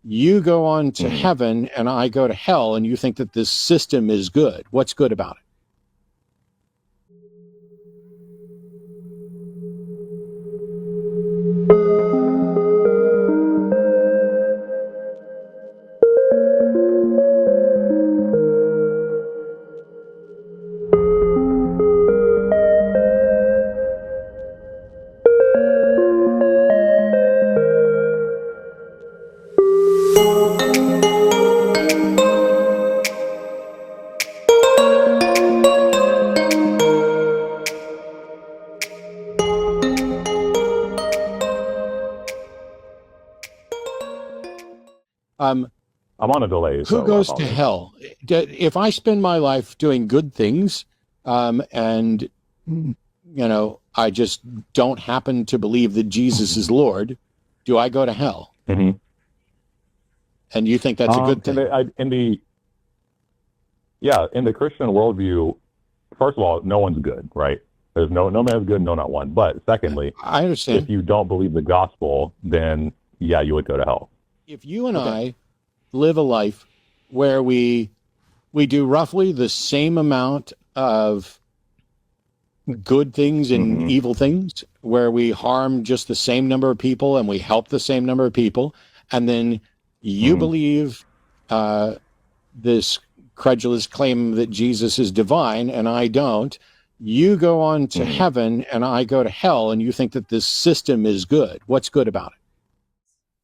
you go on to heaven and I go to hell, and you think that this system is good. What's good about it? I'm on a delay. Who So goes to hell? If I spend my life doing good things, and I just don't happen to believe that Jesus is Lord, do I go to hell? Mm-hmm. And you think that's a good thing? In the Christian worldview, first of all, no one's good, right? There's no man is good, no, not one. But secondly, I understand. If you don't believe the gospel, then yeah, you would go to hell. If you and I live a life where we do roughly the same amount of good things and evil things, where we harm just the same number of people and we help the same number of people, and then you believe this credulous claim that Jesus is divine and I don't, you go on to heaven and I go to hell, and you think that this system is good. What's good about it?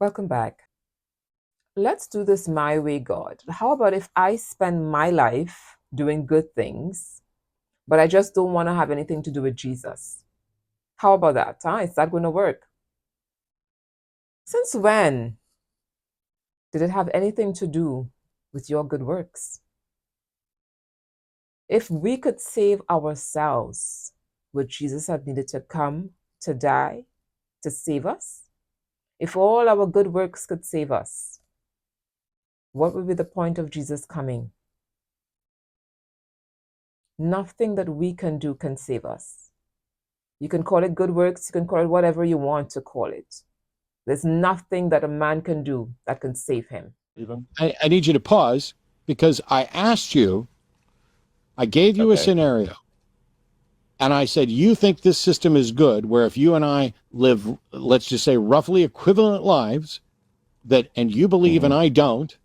Welcome back. Let's do this my way, God. How about if I spend my life doing good things, but I just don't want to have anything to do with Jesus? How about that? Is that going to work? Since when did it have anything to do with your good works? If we could save ourselves, would Jesus have needed to come to die to save us? If all our good works could save us, what would be the point of Jesus coming? Nothing that we can do can save us. You can call it good works, you can call it whatever you want to call it. There's nothing that a man can do that can save him. I need you to pause, because I asked you, I gave you a scenario, and I said, you think this system is good, where if you and I live, let's just say, roughly equivalent lives, and you believe and I don't,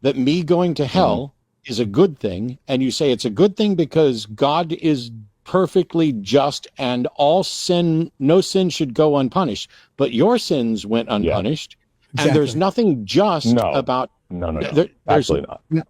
that me going to hell is a good thing, and you say it's a good thing because God is perfectly just and all sin, no sin should go unpunished, but your sins went unpunished, and there's nothing just about... No. Actually not. No.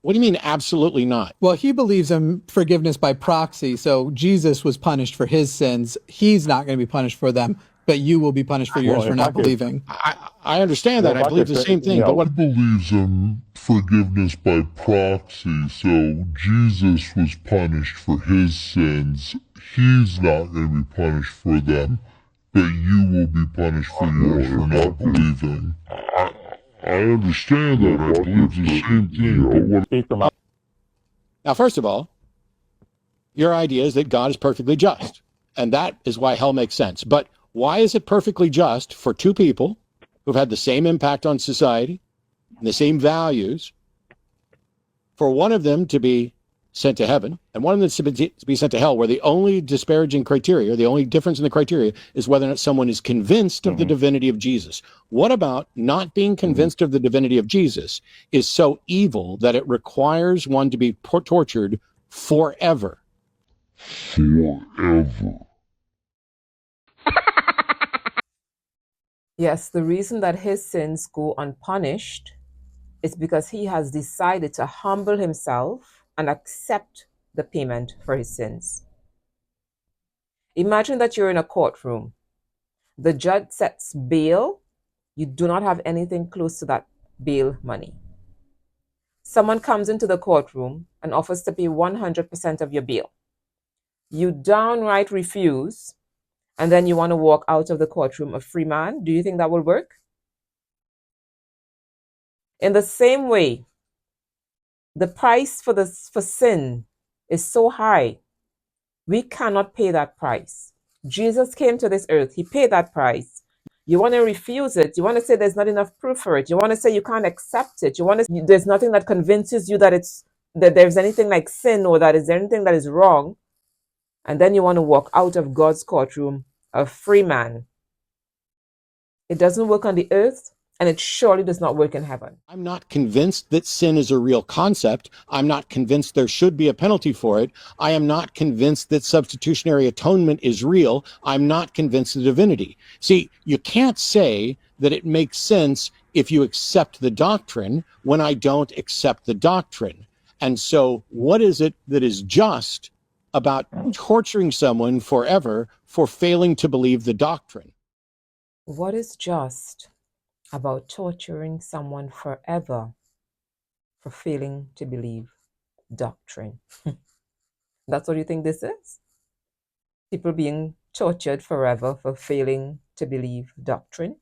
What do you mean, absolutely not? Well, he believes in forgiveness by proxy. So Jesus was punished for his sins. He's not going to be punished for them, but you will be punished for yours for not believing. I understand that. I believe the same thing. But what believes in forgiveness by proxy? So Jesus was punished for his sins. He's not going to be punished for them, but you will be punished for yours for not believing. I understand that. I believe the same thing. But what... Now, first of all, your idea is that God is perfectly just, and that is why hell makes sense. But why is it perfectly just for two people who've had the same impact on society and the same values, for one of them to be sent to heaven and one of them to be sent to hell, where the only disparaging criteria, the only difference in the criteria, is whether or not someone is convinced of the divinity of Jesus? What about not being convinced of the divinity of Jesus is so evil that it requires one to be tortured forever? Forever. Yes, the reason that his sins go unpunished is because he has decided to humble himself and accept the payment for his sins. Imagine that you're in a courtroom. The judge sets bail. You do not have anything close to that bail money. Someone comes into the courtroom and offers to pay 100% of your bail. You downright refuse, and then you want to walk out of the courtroom a free man. Do you think that will work? In the same way, the price for sin is so high, we cannot pay that price. Jesus came to this earth. He paid that price. You want to refuse it. You want to say there's not enough proof for it. You want to say you can't accept it. You want to there's nothing that convinces you that there's anything like sin or that is anything that is wrong. And then you want to walk out of God's courtroom a free man. It doesn't work on the earth, and it surely does not work in heaven. I'm not convinced that sin is a real concept. I'm not convinced there should be a penalty for it. I am not convinced that substitutionary atonement is real. I'm not convinced of divinity. See, you can't say that it makes sense if you accept the doctrine when I don't accept the doctrine. And so what is it that is just about torturing someone forever for failing to believe the doctrine? What is just about torturing someone forever for failing to believe doctrine? That's what you think this is? People being tortured forever for failing to believe doctrine?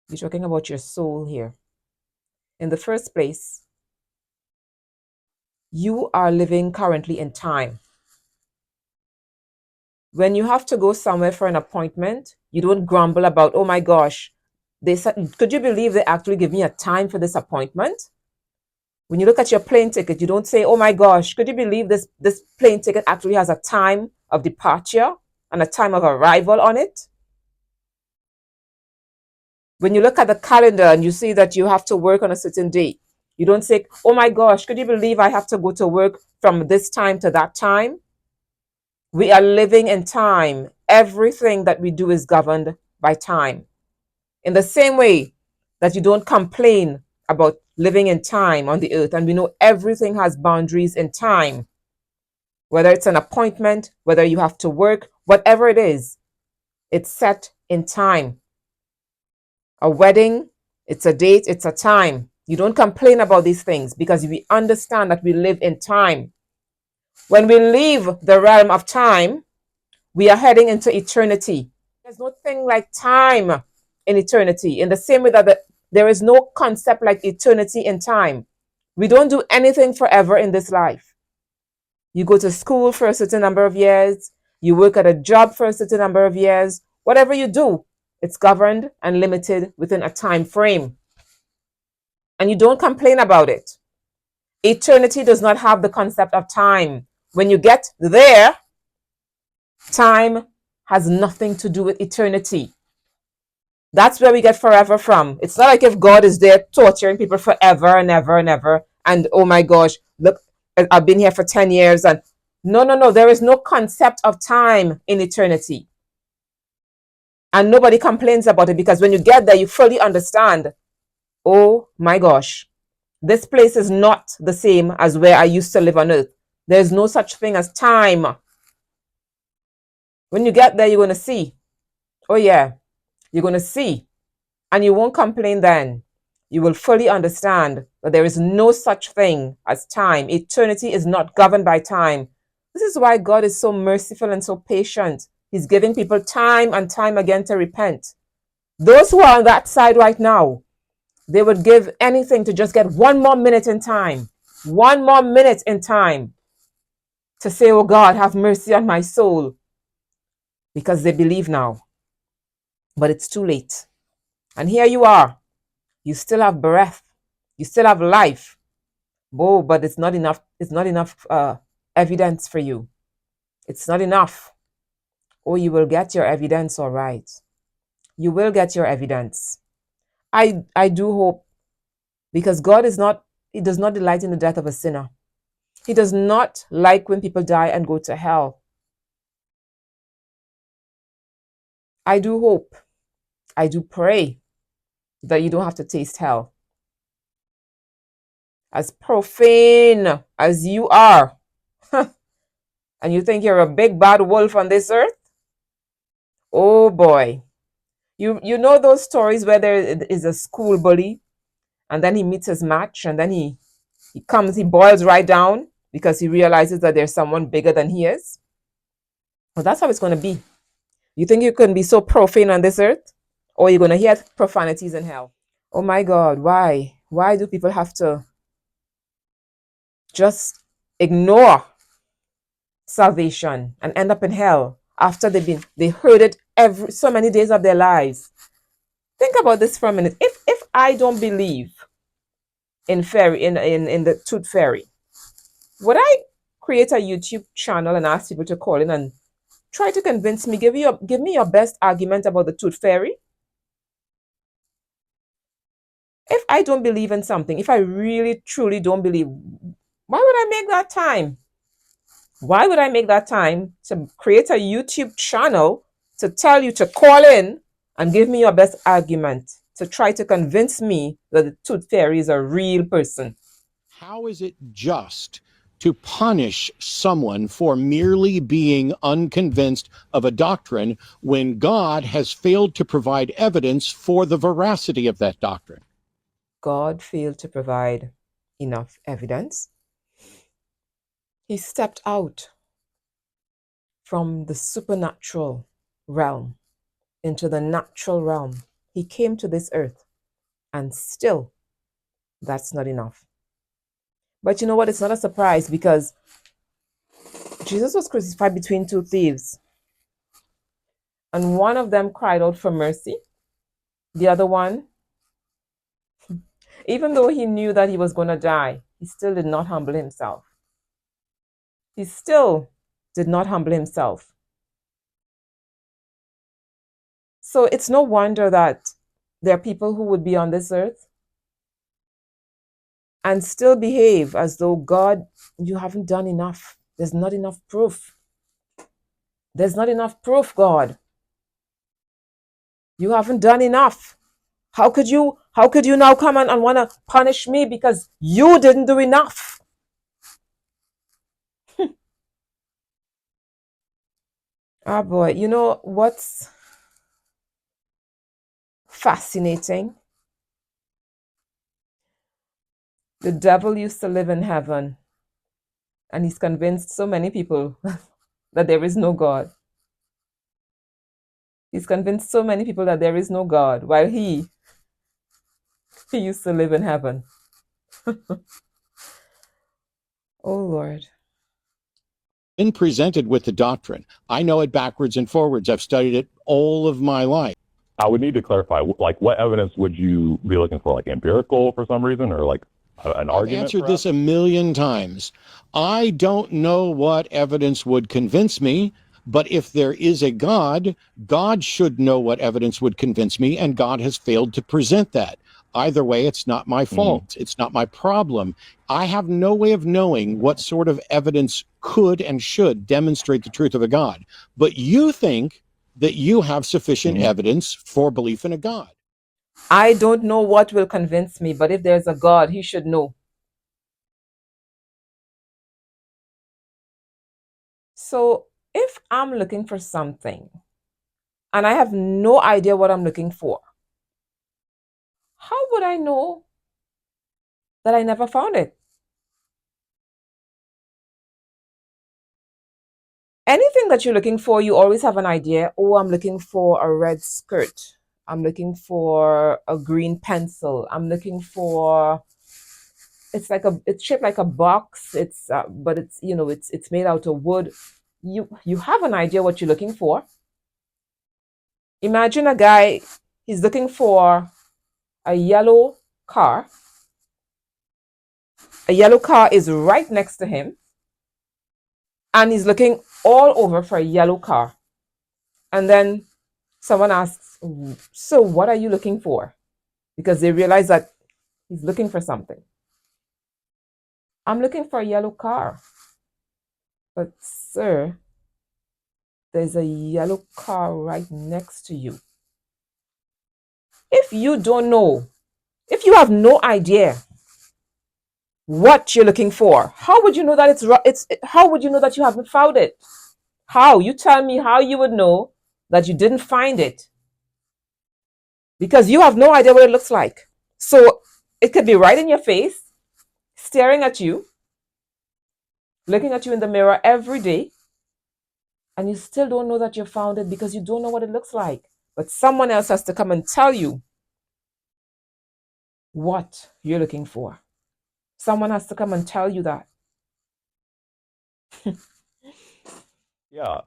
You're talking about your soul here. In the first place, you are living currently in time. When you have to go somewhere for an appointment, you don't grumble about, oh my gosh, they said, could you believe they actually give me a time for this appointment? When you look at your plane ticket, you don't say, oh my gosh, could you believe this plane ticket actually has a time of departure and a time of arrival on it? When you look at the calendar and you see that you have to work on a certain date, you don't say, oh my gosh, could you believe I have to go to work from this time to that time? We are living in time. Everything that we do is governed by time. In the same way that you don't complain about living in time on the earth, and we know everything has boundaries in time, whether it's an appointment, whether you have to work, whatever it is, it's set in time. A wedding, it's a date, it's a time. You don't complain about these things because we understand that we live in time. When we leave the realm of time, we are heading into eternity. There's no thing like time in eternity. In the same way that there is no concept like eternity in time. We don't do anything forever in this life. You go to school for a certain number of years. You work at a job for a certain number of years. Whatever you do, it's governed and limited within a time frame. And you don't complain about it. Eternity does not have the concept of time. When you get there, time has nothing to do with eternity. That's where we get forever from. It's not like if God is there torturing people forever and ever and ever. And oh my gosh, look, I've been here for 10 years. And no. There is no concept of time in eternity. And nobody complains about it because when you get there, you fully understand. Oh my gosh, this place is not the same as where I used to live on earth. There's no such thing as time. When you get there, you're going to see. Oh yeah, you're going to see. And you won't complain then. You will fully understand that there is no such thing as time. Eternity is not governed by time. This is why God is so merciful and so patient. He's giving people time and time again to repent. Those who are on that side right now, they would give anything to just get one more minute in time. One more minute in time to say, oh God, have mercy on my soul. Because they believe now. But it's too late. And here you are. You still have breath. You still have life. Oh, but it's not enough. It's not enough evidence for you. It's not enough. Oh, you will get your evidence, all right. You will get your evidence. I do hope, because God He does not delight in the death of a sinner. He does not like when people die and go to hell. I do hope, I do pray that you don't have to taste hell. As profane as you are, and you think you're a big bad wolf on this earth, oh boy. You know those stories where there is a school bully and then he meets his match and then he boils right down because he realizes that there's someone bigger than he is? Well, that's how it's going to be. You think you can be so profane on this earth? Or you're going to hear profanities in hell? Oh my God, why? Why do people have to just ignore salvation and end up in hell after they heard it so many days of their lives. Think about this for a minute. If I don't believe in fairy in the tooth fairy, would I create a YouTube channel and ask people to call in and try to convince me, give me your best argument about the tooth fairy? If I don't believe in something, if I really truly don't believe, why would I make that time? Why would I make that time to create a YouTube channel to tell you to call in and give me your best argument to try to convince me that the tooth fairy is a real person? How is it just to punish someone for merely being unconvinced of a doctrine when God has failed to provide evidence for the veracity of that doctrine? God failed to provide enough evidence. He stepped out from the supernatural realm into the natural realm. He came to this earth, and still, that's not enough. But you know what? It's not a surprise, because Jesus was crucified between two thieves, and one of them cried out for mercy. The other one, even though he knew that he was going to die, he still did not humble himself. He still did not humble himself. So it's no wonder that there are people who would be on this earth and still behave as though, God, you haven't done enough. There's not enough proof. There's not enough proof, God. You haven't done enough. How could you now come and want to punish me because you didn't do enough? Ah, boy, you know what's fascinating? The devil used to live in heaven, and he's convinced so many people that there is no God. He's convinced so many people that there is no God, while he used to live in heaven. Oh, Lord. Been presented with the doctrine. I know it backwards and forwards. I've studied it all of my life. I would need to clarify, like, what evidence would you be looking for? Like empirical for some reason, or like an I've argument? answered Perhaps? this a million times. I don't know what evidence would convince me, but if there is a God, God should know what evidence would convince me, and God has failed to present that. Either way, it's not my fault. It's not my problem. I have no way of knowing what sort of evidence could and should demonstrate the truth of a God. But you think that you have sufficient evidence for belief in a God. I don't know what will convince me, but if there's a God, he should know. So if I'm looking for something and I have no idea what I'm looking for, how would I know that I never found it? Anything that you're looking for, you always have an idea. Oh, I'm looking for a red skirt. I'm looking for a green pencil. I'm looking for, it's shaped like a box. But it's made out of wood. You have an idea what you're looking for. Imagine a guy, he's looking for a yellow car. A yellow car is right next to him, and he's looking all over for a yellow car. And then someone asks, so what are you looking for? Because they realize that he's looking for something. I'm looking for a yellow car. But sir, there's a yellow car right next to you. If you don't know, if you have no idea what you're looking for, how would you know that how would you know that you haven't found it? How? You tell me how you would know that you didn't find it. Because you have no idea what it looks like. So it could be right in your face, staring at you, looking at you in the mirror every day, and you still don't know that you found it because you don't know what it looks like. But someone else has to come and tell you what you're looking for. Someone has to come and tell you that. Yeah.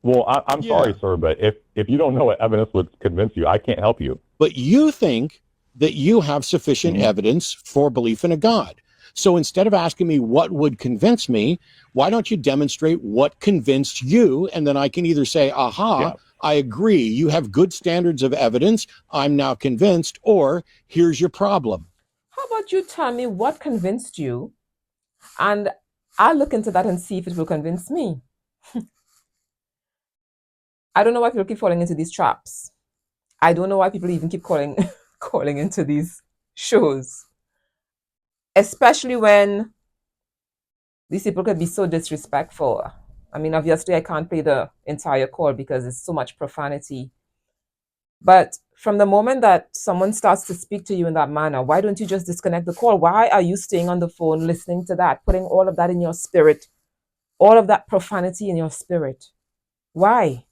Well, I'm Yeah. sorry, sir, but if you don't know what evidence would convince you, I can't help you. But you think that you have sufficient evidence for belief in a God. So instead of asking me what would convince me, why don't you demonstrate what convinced you? And then I can either say, aha, Yeah. I agree, you have good standards of evidence, I'm now convinced, or here's your problem. How about you tell me what convinced you, and I'll look into that and see if it will convince me. I don't know why people keep falling into these traps. I don't know why people even keep calling calling into these shows, especially when these people could be so disrespectful. I mean, obviously, I can't play the entire call because it's so much profanity. But from the moment that someone starts to speak to you in that manner, why don't you just disconnect the call? Why are you staying on the phone listening to that, putting all of that in your spirit, all of that profanity in your spirit? Why?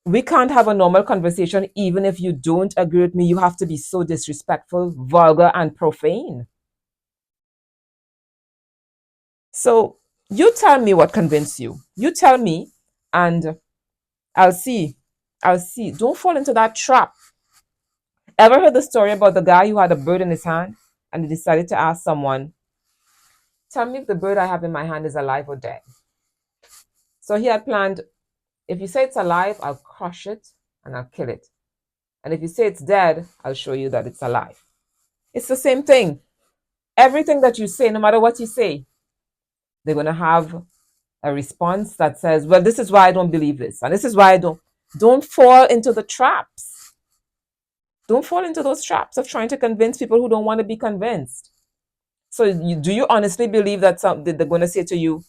We can't have a normal conversation even if you don't agree with me. You have to be so disrespectful, vulgar, and profane. So you tell me what convinced you. You tell me, and I'll see. I'll see. Don't fall into that trap. Ever heard the story about the guy who had a bird in his hand and he decided to ask someone, tell me if the bird I have in my hand is alive or dead? So he had planned, if you say it's alive, I'll crush it and I'll kill it. And if you say it's dead, I'll show you that it's alive. It's the same thing. Everything that you say, no matter what you say, they're going to have a response that says, well, this is why I don't believe this. And this is why I don't fall into the traps. Don't fall into those traps of trying to convince people who don't want to be convinced. So do you honestly believe that they're going to say to you,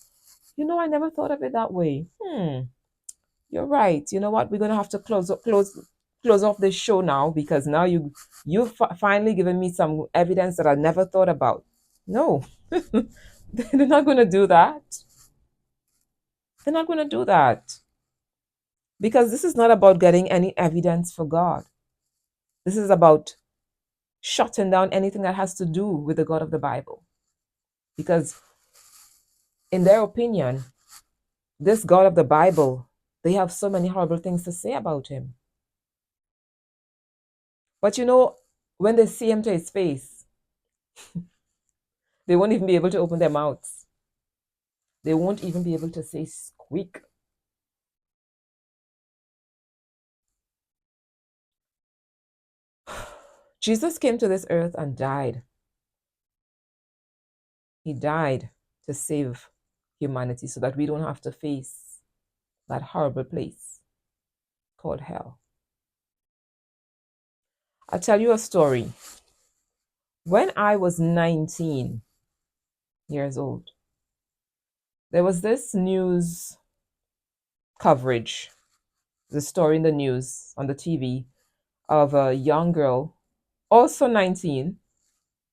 you know, I never thought of it that way. You're right. You know what? We're going to have to close off this show now because now you've finally given me some evidence that I never thought about. No, they're not going to do that. They're not going to do that because this is not about getting any evidence for God. This is about shutting down anything that has to do with the God of the Bible. Because in their opinion, this God of the Bible, they have so many horrible things to say about him. But you know, when they see him to his face, they won't even be able to open their mouths. They won't even be able to say squeak. Jesus came to this earth and died. He died to save humanity so that we don't have to face that horrible place called hell. I'll tell you a story. When I was 19 years old, there was this news coverage, the story in the news on the TV of a young girl, also 19,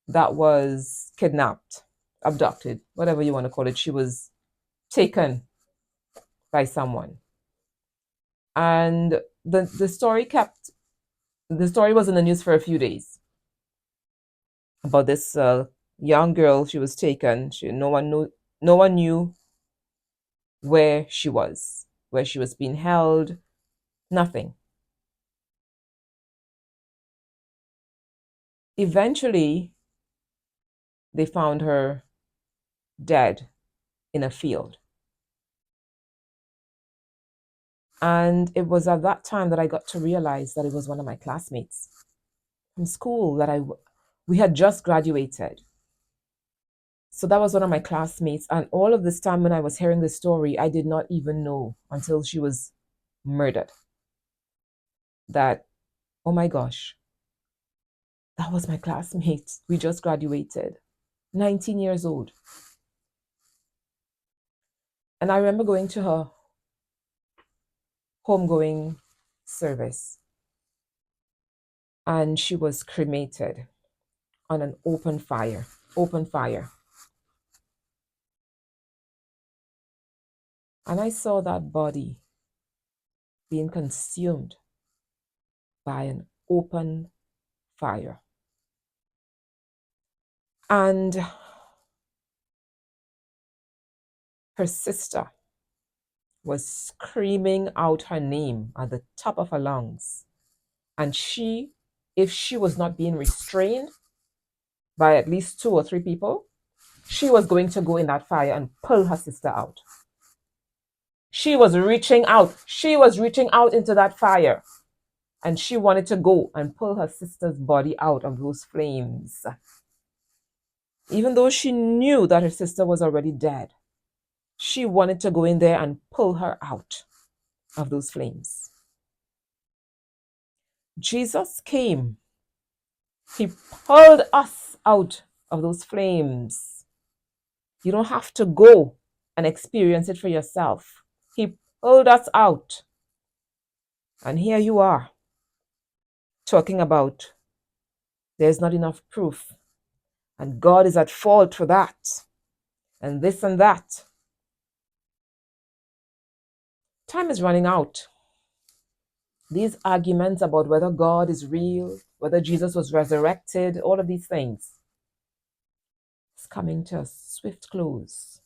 that was kidnapped, abducted, whatever you want to call it. She was taken by someone. And the story was in the news for a few days about this young girl. She was taken. No one knew where she was being held, nothing. Eventually, they found her dead in a field. And it was at that time that I got to realize that it was one of my classmates from school we had just graduated. So that was one of my classmates. And all of this time when I was hearing this story, I did not even know until she was murdered that, oh my gosh, that was my classmate. We just graduated, 19 years old. And I remember going to her homegoing service. And she was cremated on an open fire. And I saw that body being consumed by an open fire. And her sister was screaming out her name at the top of her lungs. And she, if she was not being restrained by at least 2 or 3 people, she was going to go in that fire and pull her sister out. She was reaching out. She was reaching out into that fire. And she wanted to go and pull her sister's body out of those flames. Even though she knew that her sister was already dead, she wanted to go in there and pull her out of those flames. Jesus came. He pulled us out of those flames. You don't have to go and experience it for yourself. He pulled us out. And here you are, talking about there's not enough proof. And God is at fault for that. And this and that. Time is running out. These arguments about whether God is real, whether Jesus was resurrected, all of these things, it's coming to a swift close.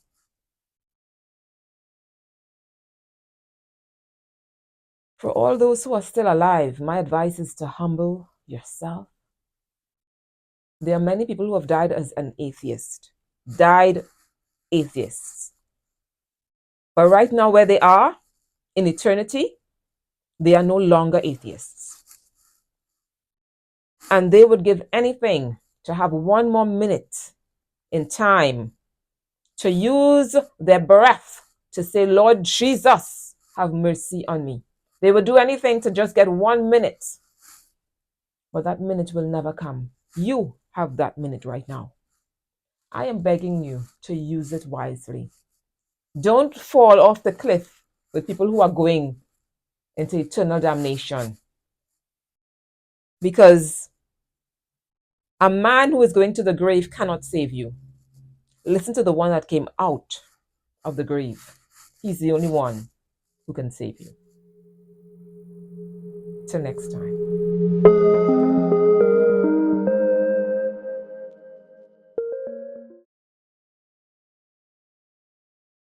For all those who are still alive, my advice is to humble yourself. There are many people who have died as an atheist, died atheists. But right now, where they are, in eternity, they are no longer atheists. And they would give anything to have 1 more minute in time to use their breath to say, Lord Jesus, have mercy on me. They would do anything to just get 1 minute. But that minute will never come. You have that minute right now. I am begging you to use it wisely. Don't fall off the cliff with people who are going into eternal damnation. Because a man who is going to the grave cannot save you. Listen to the one that came out of the grave. He's the only one who can save you. Till next time.